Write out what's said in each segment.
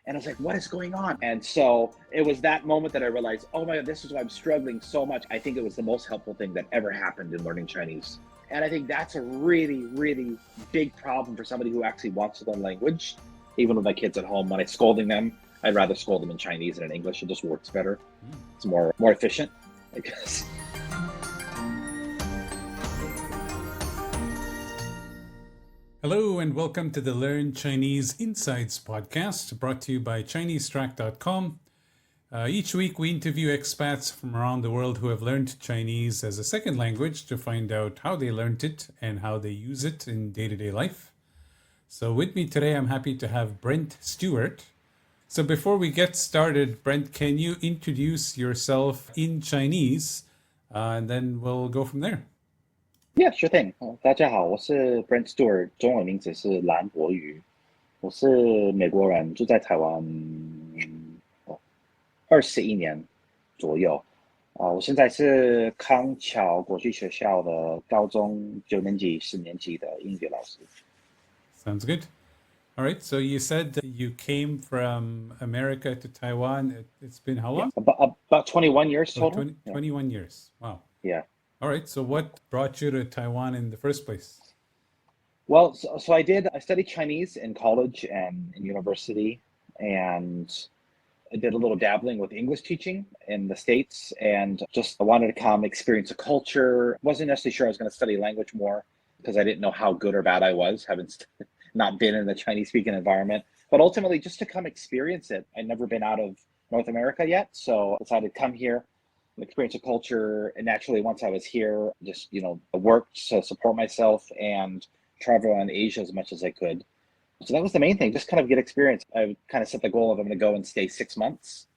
And I was like, what is going on? And so it was that moment that I realized, oh my God, this is why I'm struggling so much. I think it was the most helpful thing that ever happened in learning Chinese. And I think that's a really, really big problem for somebody who actually wants to learn language. Even with my kids at home, when I'm scolding them, I'd rather scold them in Chinese than in English. It just works better. It's more efficient, I guess. Hello and welcome to the Learn Chinese Insights podcast brought to you by ChineseTrack.com. Each week we interview expats from around the world who have learned Chinese as a second language to find out how they learned it and how they use it in day-to-day life. So with me today, I'm happy to have Brent Stewart. So before we get started, Brent, can you introduce yourself in Chinese? And then we'll go from there. Yeah, sure thing. 大家好，我是 Brent Stewart，中文名字是蓝博宇，我是美国人，住在台湾21年左右。我现在是康桥国际学校的高中9年级、10年级的英语老师。Sounds good. All right. So you said that you came from America to Taiwan. It's been how long? About 21 years Oh, total. 21 years. Wow. Yeah. All right. So what brought you to Taiwan in the first place? Well, so I studied Chinese in college and in university, and I did a little dabbling with English teaching in the States, and just I wanted to come experience a culture. Wasn't necessarily sure I was going to study language more because I didn't know how good or bad I was, having not been in the Chinese speaking environment, but ultimately just to come experience it. I'd never been out of North America yet, so I decided to come here, experience a culture, and naturally once I was here, just worked to support myself and travel around Asia as much as I could. So that was the main thing, just kind of get experience. I kind of set the goal of I'm going to go and stay 6 months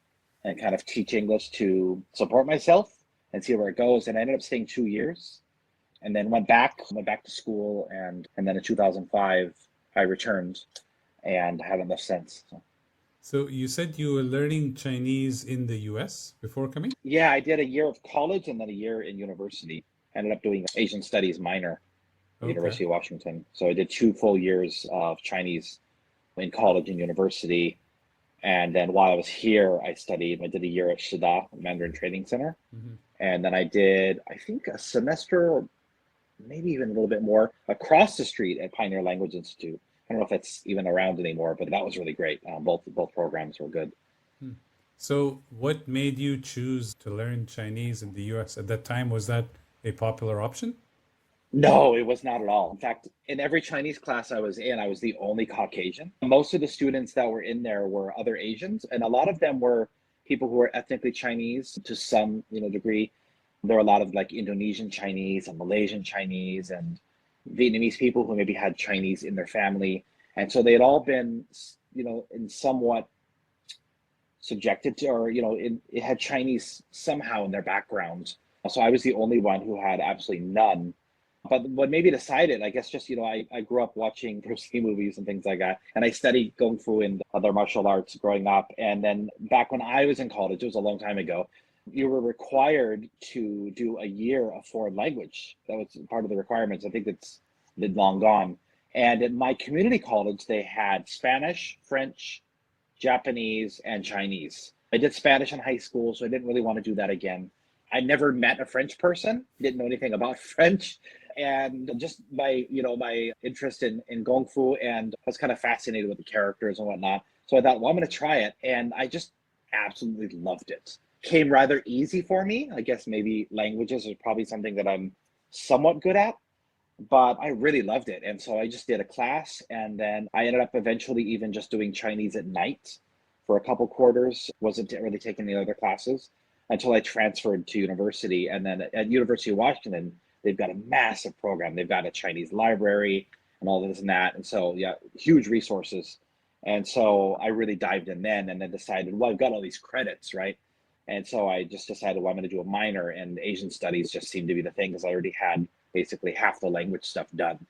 and kind of teach English to support myself and see where it goes. And I ended up staying 2 years and then went back to school. And then in 2005, I returned and haven't left since. So you said you were learning Chinese in the US before coming? Yeah, I did a year of college and then a year in university. I ended up doing Asian Studies minor. Okay. University of Washington. So I did 2 full years of Chinese in college and university. And then while I was here, I did a year at Shida, Mandarin Training Center. Mm-hmm. And then I did, I think, a semester, maybe even a little bit more, across the street at Pioneer Language Institute. I don't know if that's even around anymore, but that was really great. Both programs were good. So what made you choose to learn Chinese in the US at that time? Was that a popular option? No, it was not at all. In fact, in every Chinese class I was in, I was the only Caucasian. Most of the students that were in there were other Asians, and a lot of them were people who were ethnically Chinese to some, degree. There were a lot of like Indonesian Chinese and Malaysian Chinese and Vietnamese people who maybe had Chinese in their family. And so they had all been, in somewhat subjected to, or, it had Chinese somehow in their background. So I was the only one who had absolutely none. But what made me decide it, I guess, just, I grew up watching Bruce Lee movies and things like that. And I studied Kung Fu and other martial arts growing up. And then back when I was in college, it was a long time ago, you were required to do a year of foreign language. That was part of the requirements. I think it's long gone. And at my community college, they had Spanish, French, Japanese, and Chinese. I did Spanish in high school, so I didn't really want to do that again. I never met a French person, didn't know anything about French. And just my interest in Kung Fu, and I was kind of fascinated with the characters and whatnot. So I thought, well, I'm going to try it. And I just absolutely loved it. Came rather easy for me. I guess maybe languages is probably something that I'm somewhat good at, but I really loved it. And so I just did a class, and then I ended up eventually even just doing Chinese at night for a couple quarters. Wasn't really taking the other classes until I transferred to university. And then at University of Washington, they've got a massive program. They've got a Chinese library and all this and that. And so, yeah, huge resources. And so I really dived in then, and then decided, well, I've got all these credits, right? And so I just decided, well, I'm going to do a minor, and Asian studies just seemed to be the thing because I already had basically half the language stuff done.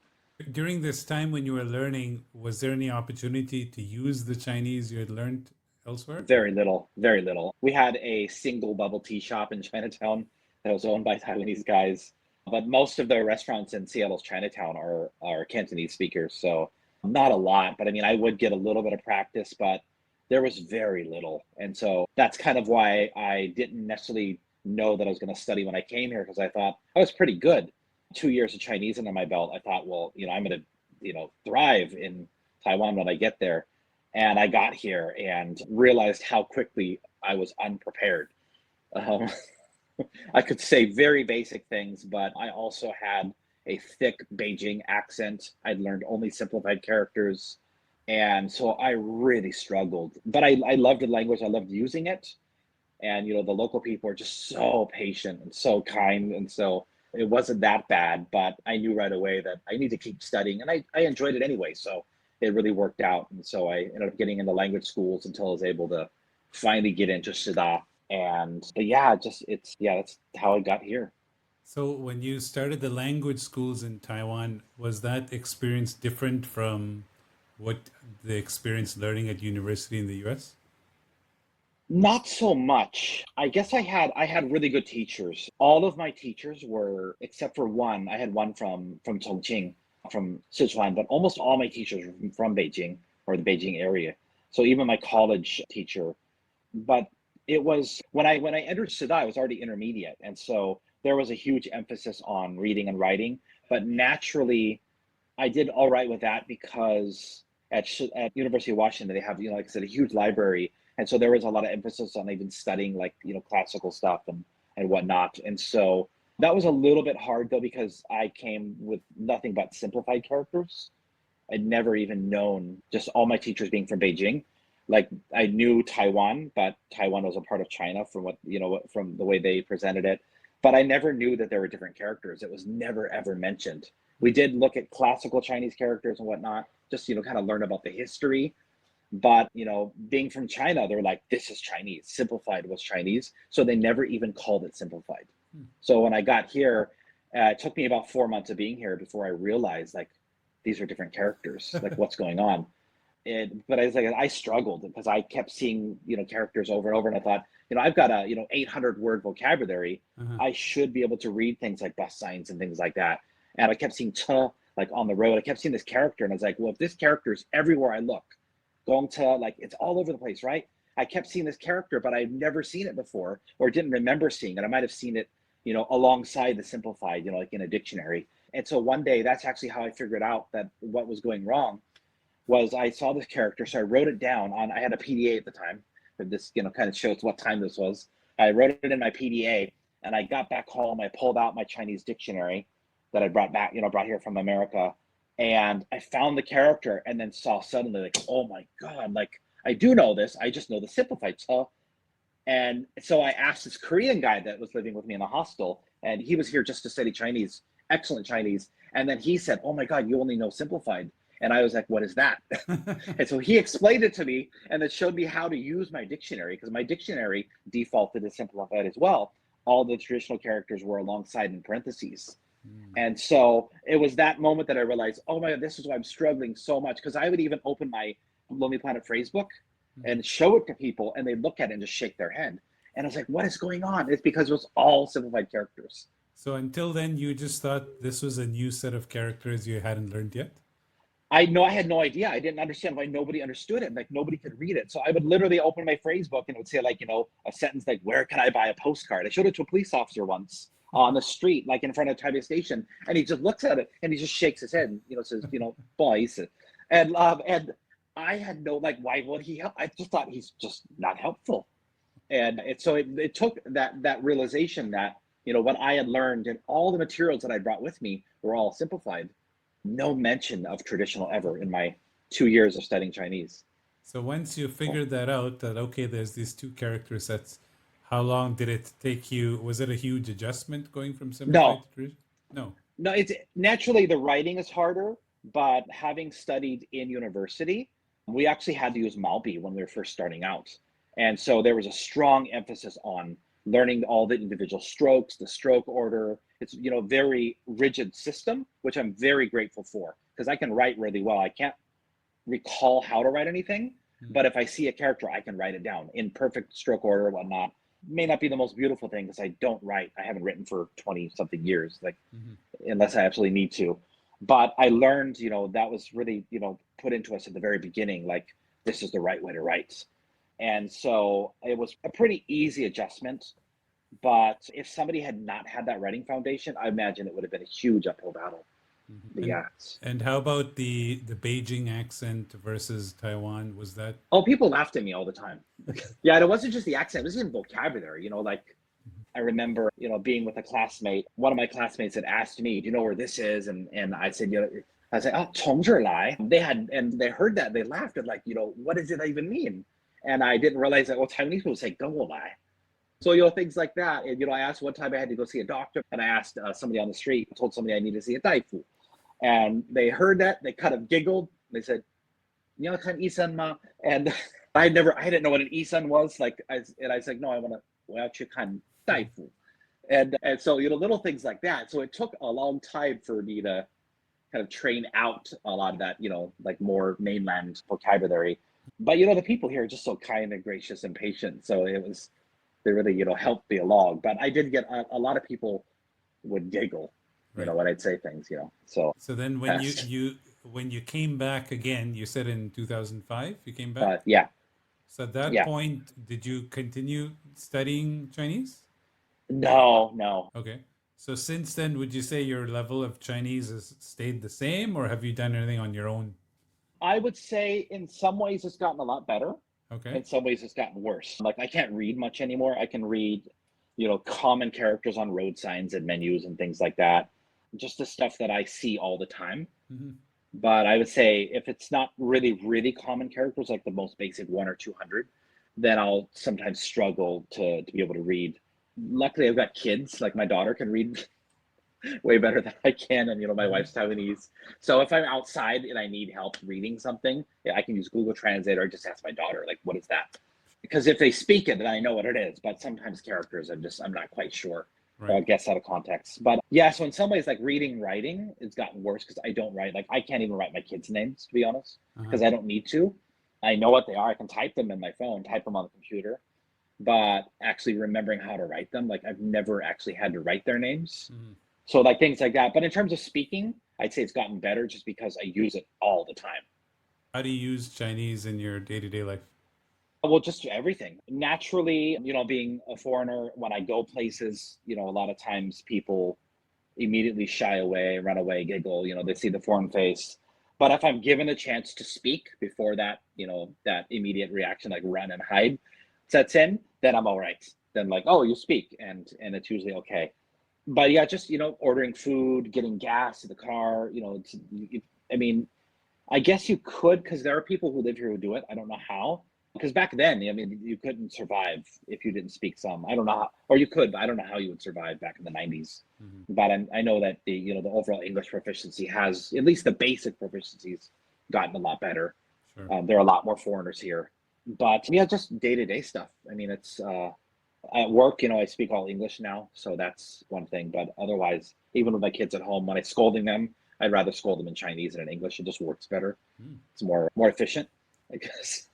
During this time when you were learning, was there any opportunity to use the Chinese you had learned elsewhere? Very little, very little. We had a single bubble tea shop in Chinatown that was owned by Taiwanese guys. But most of the restaurants in Seattle's Chinatown are Cantonese speakers, so not a lot. But I mean, I would get a little bit of practice, but there was very little. And so that's kind of why I didn't necessarily know that I was going to study when I came here, because I thought I was pretty good. 2 years of Chinese under my belt, I thought, well, I'm going to, thrive in Taiwan when I get there. And I got here and realized how quickly I was unprepared. Um, I could say very basic things, but I also had a thick Beijing accent. I'd learned only simplified characters. And so I really struggled. But I loved the language, I loved using it. And the local people are just so patient and so kind. And so it wasn't that bad, but I knew right away that I need to keep studying. And I enjoyed it anyway. So it really worked out. And so I ended up getting into language schools until I was able to finally get into Shida. But yeah, that's how I got here. So when you started the language schools in Taiwan, was that experience different from what the experience learning at university in the US? Not so much. I guess I had really good teachers. All of my teachers were, except for one. I had one from Chongqing, from Sichuan, but almost all my teachers were from Beijing or the Beijing area. So even my college teacher. But it was when I entered Sida, I was already intermediate, and so there was a huge emphasis on reading and writing. But naturally, I did all right with that because at University of Washington they have, like I said, a huge library, and so there was a lot of emphasis on even studying, like, classical stuff and whatnot. And so that was a little bit hard though, because I came with nothing but simplified characters. I'd never even known, just all my teachers being from Beijing. Like, I knew Taiwan, but Taiwan was a part of China from from the way they presented it. But I never knew that there were different characters. It was never ever mentioned. We did look at classical Chinese characters and whatnot, just kind of learn about the history. But being from China, they're like, this is Chinese. Simplified was Chinese, so they never even called it simplified. So when I got here, it took me about 4 months of being here before I realized, like, these are different characters. Like, what's going on? But I was like, I struggled because I kept seeing, characters over and over, and I thought, I've got a 800 word vocabulary. Uh-huh. I should be able to read things like bus signs and things like that. And I kept seeing "te" like on the road. I kept seeing this character, and I was like, well, if this character is everywhere I look, going to, like, it's all over the place, right? I kept seeing this character, but I've never seen it before, or didn't remember seeing it. I might have seen it, alongside the simplified, like in a dictionary. And so one day, that's actually how I figured out that what was going wrong was I saw this character, so I wrote it down I had a PDA at the time. And this, kind of shows what time this was. I wrote it in my PDA, and I got back home. I pulled out my Chinese dictionary that I brought here from America, and I found the character, and then saw suddenly, like, oh my God, like, I do know this. I just know the simplified stuff. And so I asked this Korean guy that was living with me in the hostel, and he was here just to study Chinese, excellent Chinese. And then he said, oh my God, you only know simplified. And I was like, what is that? And so he explained it to me, and it showed me how to use my dictionary, because my dictionary defaulted to simplified as well. All the traditional characters were alongside in parentheses. And so it was that moment that I realized, oh my God, this is why I'm struggling so much. Because I would even open my Lonely Planet phrase book and show it to people, and they look at it and just shake their head. And I was like, what is going on? It's because it was all simplified characters. So until then, you just thought this was a new set of characters you hadn't learned yet? I know I had no idea. I didn't understand why nobody understood it. Like, nobody could read it. So I would literally open my phrase book, and it would say, like, a sentence like, where can I buy a postcard? I showed it to a police officer once on the street, like in front of Taipei Station. And he just looks at it and he just shakes his head and, says, boys. And I had no, like, why would he help? I just thought he's just not helpful. And it took that realization that, what I had learned and all the materials that I brought with me were all simplified. No mention of traditional ever in my 2 years of studying Chinese. So once you figured that out, that okay, there's these two character sets, how long did it take you? Was it a huge adjustment going from simplified No, to traditional? No. no, it's naturally the writing is harder, but having studied in university, we actually had to use Malbi when we were first starting out. And so there was a strong emphasis on learning all the individual strokes, the stroke order. It's, very rigid system, which I'm very grateful for, because I can write really well. I can't recall how to write anything, but if I see a character, I can write it down in perfect stroke order or whatnot. May not be the most beautiful thing, because I don't write. I haven't written for 20 something years, like, unless I absolutely need to. But I learned, that was really, put into us at the very beginning, like, this is the right way to write. And so it was a pretty easy adjustment. But if somebody had not had that writing foundation, I imagine it would have been a huge uphill battle. Mhm. But yeah. And how about the Beijing accent versus Taiwan? Was that Oh, people laughed at me all the time. Yeah, and it wasn't just the accent, it was even vocabulary. Like I remember, being with a classmate. One of my classmates had asked me, "Do you know where this is?" And I said, I said, "Oh, 从这儿来." They heard that, they laughed at like, what does it even mean? And I didn't realize that, well, Taiwanese people say 跟我来. So, things like that. And, I asked one time I had to go see a doctor, and I asked somebody on the street, told somebody I needed to see a daifu. And they heard that, they kind of giggled. They said, 你要看医生吗? And I didn't know what an isan was. And I said, no,我要去看大夫. And so, little things like that. So it took a long time for me to kind of train out a lot of that, like more mainland vocabulary. But, the people here are just so kind and gracious and patient. So they really, helped me along. But I did get a lot of people would giggle, right? when I'd say things, so. So then when you came back again, you said in 2005 you came back. Yeah. So at that Yeah. point, did you continue studying Chinese? No. Okay. So since then, would you say your level of Chinese has stayed the same, or have you done anything on your own? I would say in some ways it's gotten a lot better. Okay. In some ways it's gotten worse. Like I can't read much anymore. I can read, common characters on road signs and menus and things like that. Just the stuff that I see all the time. Mm-hmm. But I would say if it's not really, really common characters, like the most basic 1 or 200, then I'll sometimes struggle to be able to read. Luckily, I've got kids. Like my daughter can read way better than I can, and my wife's Taiwanese. So if I'm outside and I need help reading something, yeah, I can use Google Translate or just ask my daughter, like, what is that? Because if they speak it, then I know what it is. But sometimes characters, I'm not quite sure. Right. Or I guess out of context. But yeah, so in some ways, like reading, writing, it's gotten worse because I don't write. Like I can't even write my kids' names, to be honest, because I don't need to. I know what they are. I can type them in my phone, type them on the computer. But actually remembering how to write them, like I've never actually had to write their names. Mm-hmm. So like things like that. But in terms of speaking, I'd say it's gotten better just because I use it all the time. How do you use Chinese in your day-to-day life? Well, just everything. Naturally, being a foreigner, when I go places, a lot of times people immediately shy away, run away, giggle, they see the foreign face. But if I'm given a chance to speak before that, that immediate reaction, like run and hide, sets in, then I'm all right. Then like, oh, you speak, and it's usually okay. But yeah, just ordering food, getting gas in the car, I mean, I guess you could, because there are people who live here who do it. I don't know how. Because back then, I mean, you couldn't survive if you didn't speak some. I don't know how, or you could, but I don't know how you would survive back in the 90s. Mm-hmm. But I know that the overall English proficiency has, at least the basic proficiencies, gotten a lot better. Sure. There are a lot more foreigners here. But yeah, just day-to-day stuff. I mean, it's at work, I speak all English now, so that's one thing. But otherwise, even with my kids at home, when I'm scolding them, I'd rather scold them in Chinese than in English. It just works better. It's more efficient, I guess.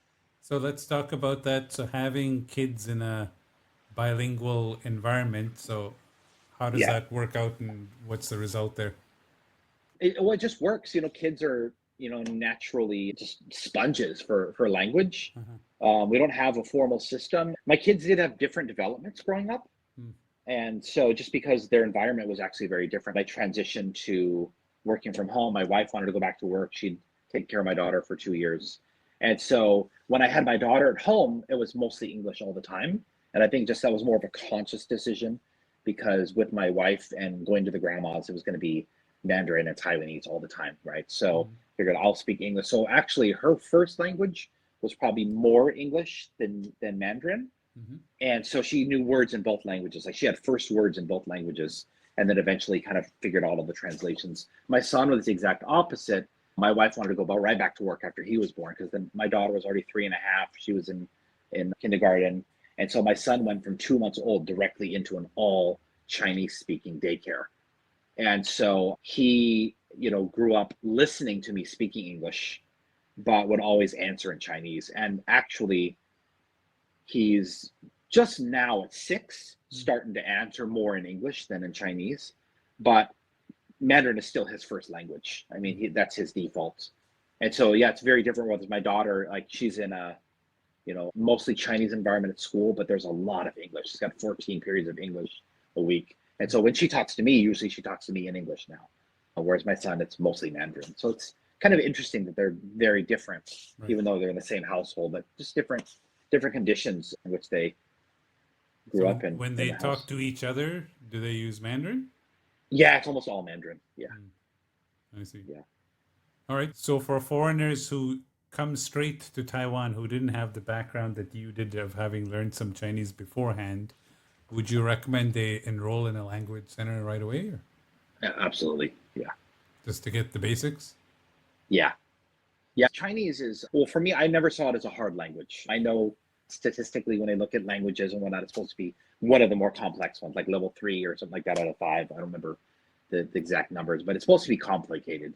So let's talk about that. So having kids in a bilingual environment, so how does Yeah. that work out, and what's the result there? It just works. Kids are, naturally just sponges for language. We don't have a formal system. My kids did have different developments growing up. And so just because their environment was actually very different, I transitioned to working from home. My wife wanted to go back to work. She'd taken care of my daughter for 2 years. And so when I had my daughter at home, it was mostly English all the time. And I think just that was more of a conscious decision, because with my wife and going to the grandma's, it was going to be Mandarin and Taiwanese all the time, right? So figured I'll speak English. So actually her first language was probably more English than Mandarin. And so she knew words in both languages. Like she had first words in both languages, and then eventually kind of figured all of the translations. My son was the exact opposite. My wife wanted to go right back to work after he was born, because then my daughter was already 3.5. She was in kindergarten. And so my son went from 2 months old directly into an all Chinese speaking daycare. And so he, grew up listening to me speaking English, but would always answer in Chinese. And actually, he's just now at 6, starting to answer more in English than in Chinese. But Mandarin is still his first language. I mean, that's his default. And so, yeah, it's very different with my daughter. Like she's in a mostly Chinese environment at school, but there's a lot of English. She's got 14 periods of English a week. And so when she talks to me, usually she talks to me in English now. Whereas my son, it's mostly Mandarin. So it's kind of interesting that they're very different, Right. even though they're in the same household, but just different conditions in which they grew up in. When in they the talk house. to each other, do they use Mandarin? Yeah, it's almost all Mandarin. Yeah. I see. Yeah. All right. So for foreigners who come straight to Taiwan who didn't have the background that you did of having learned some Chinese beforehand, would you recommend they enroll in a language center right away, or Absolutely. Yeah. just to get the basics? Yeah. Yeah. Chinese is, well, for me, I never saw it as a hard language. I know statistically when I look at languages and whatnot, it's supposed to be one of the more complex ones, like level 3 or something like that out of 5. I don't remember the exact numbers, but it's supposed to be complicated.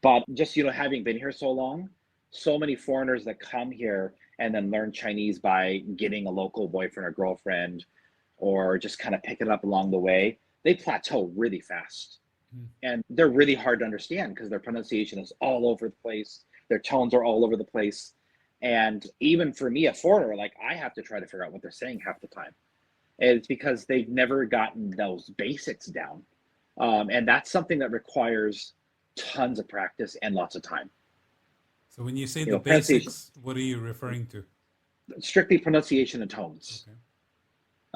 But just, having been here so long, so many foreigners that come here and then learn Chinese by getting a local boyfriend or girlfriend or just kind of pick it up along the way, they plateau really fast. And they're really hard to understand because their pronunciation is all over the place. Their tones are all over the place. And even for me, a foreigner, like I have to try to figure out what they're saying half the time. And it's because they've never gotten those basics down. And that's something that requires tons of practice and lots of time. So when you say You the know, pronunciation, basics, what are you referring to? strictly pronunciation and tones. Okay.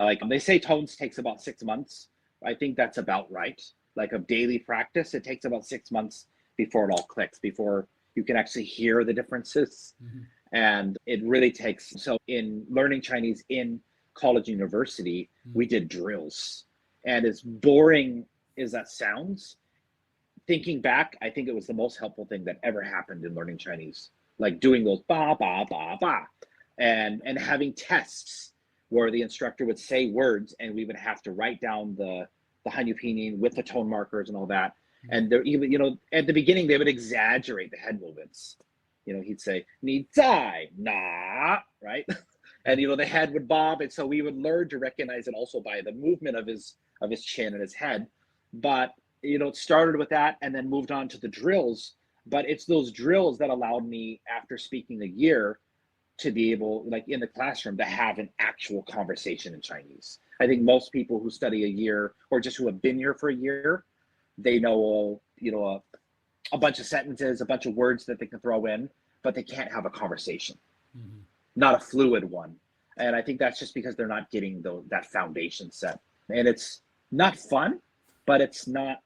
Like they say tones takes about 6 months. I think that's about right. Like a daily practice, it takes about 6 months before it all clicks, before you can actually hear the differences. And it really takes, so in learning Chinese in college and university, we did drills. And as boring as that sounds, thinking back, I think it was the most helpful thing that ever happened in learning Chinese. Like doing those ba ba ba ba, and having tests where the instructor would say words and we would have to write down the Hanyu pinyin with the tone markers and all that. And there even, at the beginning they would exaggerate the head movements. He'd say ni zai na, right? And the head would bob, and so we would learn to recognize it also by the movement of his chin and his head. But it started with that and then moved on to the drills. But it's those drills that allowed me, after speaking a year, to be able, like in the classroom, to have an actual conversation in Chinese. I think most people who study a year or just who have been here for a year, they know, a bunch of sentences, a bunch of words that they can throw in, but they can't have a conversation, not a fluid one. And I think that's just because they're not getting that foundation set. And it's not fun, but it's not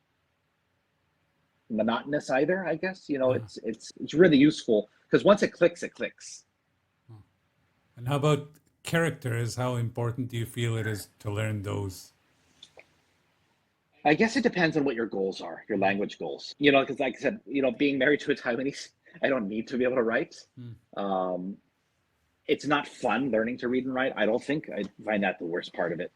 monotonous either, I guess. It's really useful because once it clicks, it clicks. And how about characters? How important do you feel it is to learn those? I guess it depends on what your goals are, your language goals. Because like I said, being married to a Taiwanese, I don't need to be able to write. It's not fun learning to read and write. I don't think. I find that the worst part of it.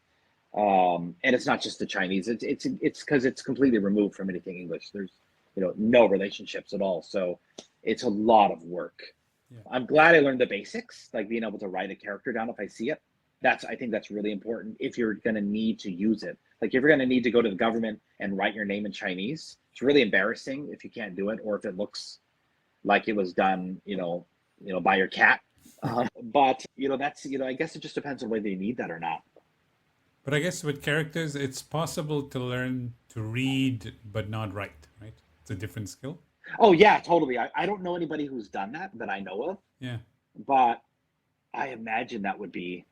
And it's not just the Chinese. It's because it's completely removed from anything English. There's no relationships at all. So it's a lot of work. Yeah. I'm glad I learned the basics, like being able to write a character down if I see it. I think that's really important if you're going to need to use it. Like if you're going to need to go to the government and write your name in Chinese, it's really embarrassing if you can't do it, or if it looks like it was done, by your cat. But that's I guess it just depends on whether you need that or not. But I guess with characters, it's possible to learn to read but not write, right? It's a different skill. Oh yeah, totally. I don't know anybody who's done that I know of. Yeah. But I imagine that would be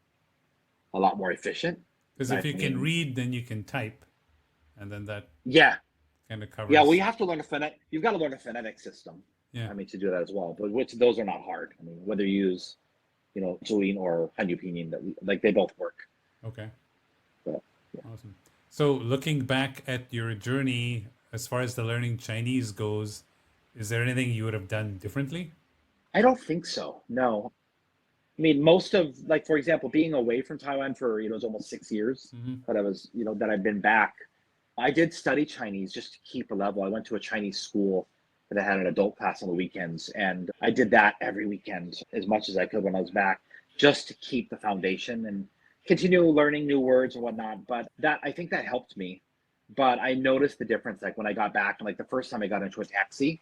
a lot more efficient. Because if you can read, then you can type, and then that kind of covers. Yeah, well, you have to learn you've got to learn a phonetic system. Yeah. To do that as well. But those are not hard. Whether you use, Zhuyin or Hanyu pinyin, like they both work. Okay. But, yeah. Awesome. So looking back at your journey, as far as the learning Chinese goes, is there anything you would have done differently? I don't think so. No. Most of, like, for example, being away from Taiwan for, it was almost 6 years that I was, that I've been back. I did study Chinese just to keep a level. I went to a Chinese school that had an adult class on the weekends. And I did that every weekend as much as I could when I was back, just to keep the foundation and continue learning new words and whatnot. But I think that helped me. But I noticed the difference, like when I got back, and like the first time I got into a taxi,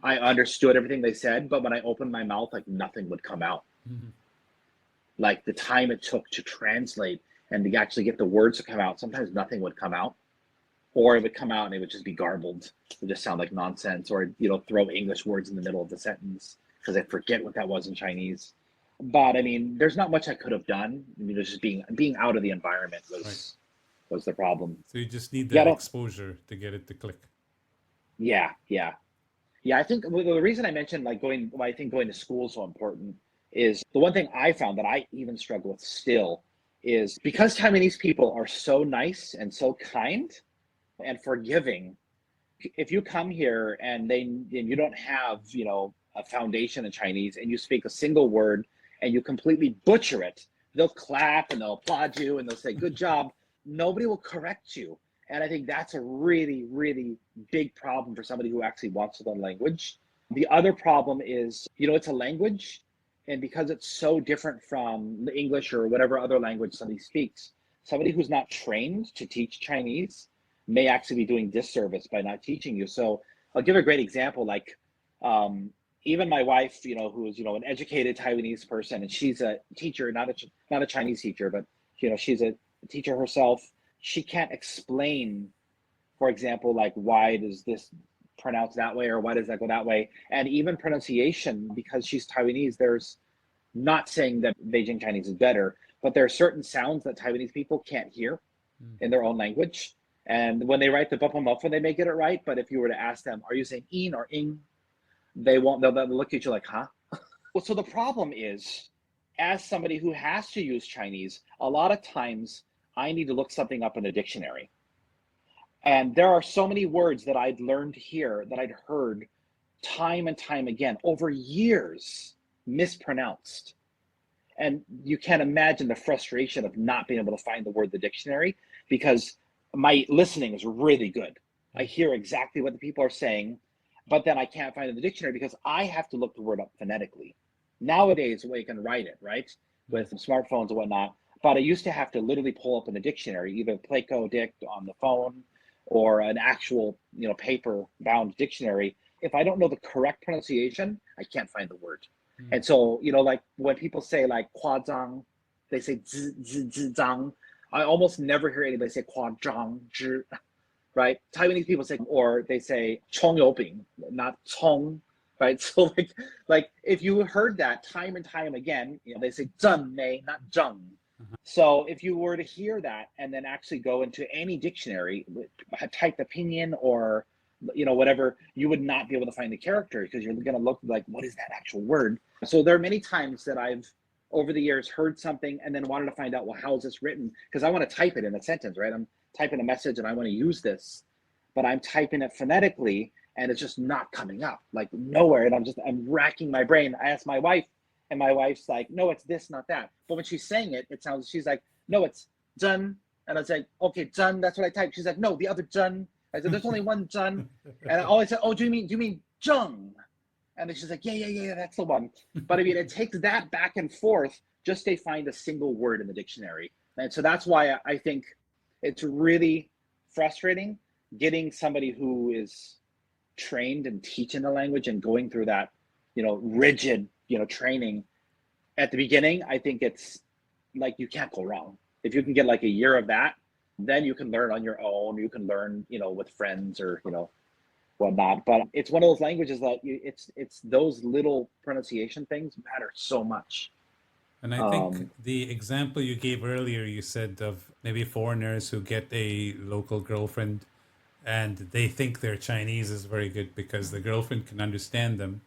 I understood everything they said, but when I opened my mouth, like nothing would come out. like the time it took to translate and to actually get the words to come out. Sometimes nothing would come out, or it would come out and it would just be garbled. It would just sound like nonsense, or throw English words in the middle of the sentence because I forget what that was in Chinese. But I mean, there's not much I could have done. I mean, just being out of the environment was the problem. So you just need Yeah, that exposure to get it to click. yeah. I think the reason I mentioned like why I think going to school is so important is the one thing I found that I even struggle with still is because Taiwanese people are so nice and so kind and forgiving. If you come here and you don't have a foundation in Chinese and you speak a single word and you completely butcher it, they'll clap and they'll applaud you and they'll say good job. Nobody will correct you. And I think that's a really, really big problem for somebody who actually wants to learn language. The other problem is, it's a language, and because it's so different from the English or whatever other language somebody speaks, somebody who's not trained to teach Chinese may actually be doing disservice by not teaching you. So I'll give a great example. Like even my wife, who is an educated Taiwanese person, and she's a teacher, not a Chinese teacher, but she's a teacher herself. She can't explain, for example, like why does this pronounce that way or why does that go that way, and even pronunciation, because she's Taiwanese. There's not saying that Beijing Chinese is better, but there are certain sounds that Taiwanese people can't hear in their own language. And when they write the buppa muffin, they may get it right. But if you were to ask them, are you saying in or ing? They won't. They'll look at you like, huh? Well, so the problem is, as somebody who has to use Chinese, a lot of times I need to look something up in a dictionary. And there are so many words that I'd learned here that I'd heard time and time again over years mispronounced. And you can't imagine the frustration of not being able to find the word in the dictionary, because my listening is really good. I hear exactly what the people are saying, but then I can't find it in the dictionary because I have to look the word up phonetically. Nowadays, we can write it, right? With smartphones and whatnot. But I used to have to literally pull up in the dictionary, either Pleco Dict on the phone or an actual, paper-bound dictionary. If I don't know the correct pronunciation, I can't find the word. And so, like when people say like "kwa zhang," they say "zi zi zi zhang." I almost never hear anybody say "kwa zhang zhi," right? Taiwanese people say, or they say "chong you bing," not "chong," right? So like if you heard that time and time again, they say "zhen mei," not "zheng." So if you were to hear that and then actually go into any dictionary, type the pinyin or whatever, you would not be able to find the character because you're going to look like, what is that actual word? So there are many times that I've over the years heard something and then wanted to find out, well, how is this written? Because I want to type it in a sentence, right? I'm typing a message and I want to use this, but I'm typing it phonetically and it's just not coming up, like nowhere. And I'm racking my brain. I asked my wife, and my wife's like, no, it's this, not that. But when she's saying it, she's like, no, it's zhen. And I was like, okay, zhen, that's what I typed. She's like, no, the other zhen. I said, there's only one zhen. And I always said, oh, do you mean zheng? And then she's like, yeah, that's the one. But I mean, it takes that back and forth just to find a single word in the dictionary. And so that's why I think it's really frustrating getting somebody who is trained and teaching the language and going through that, rigid, training at the beginning. I think it's like you can't go wrong. If you can get like a year of that, then you can learn on your own. You can learn, with friends or, whatnot. But it's one of those languages that it's those little pronunciation things matter so much. And I think the example you gave earlier, you said of maybe foreigners who get a local girlfriend and they think their Chinese is very good because the girlfriend can understand them.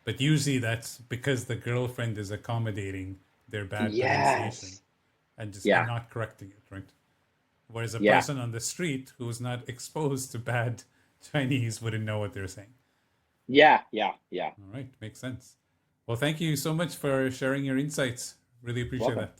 But usually that's because the girlfriend is accommodating their bad pronunciation and just not correcting it, right? Whereas a person on the street who's not exposed to bad Chinese wouldn't know what they're saying. Yeah. All right, makes sense. Well, thank you so much for sharing your insights. Really appreciate that.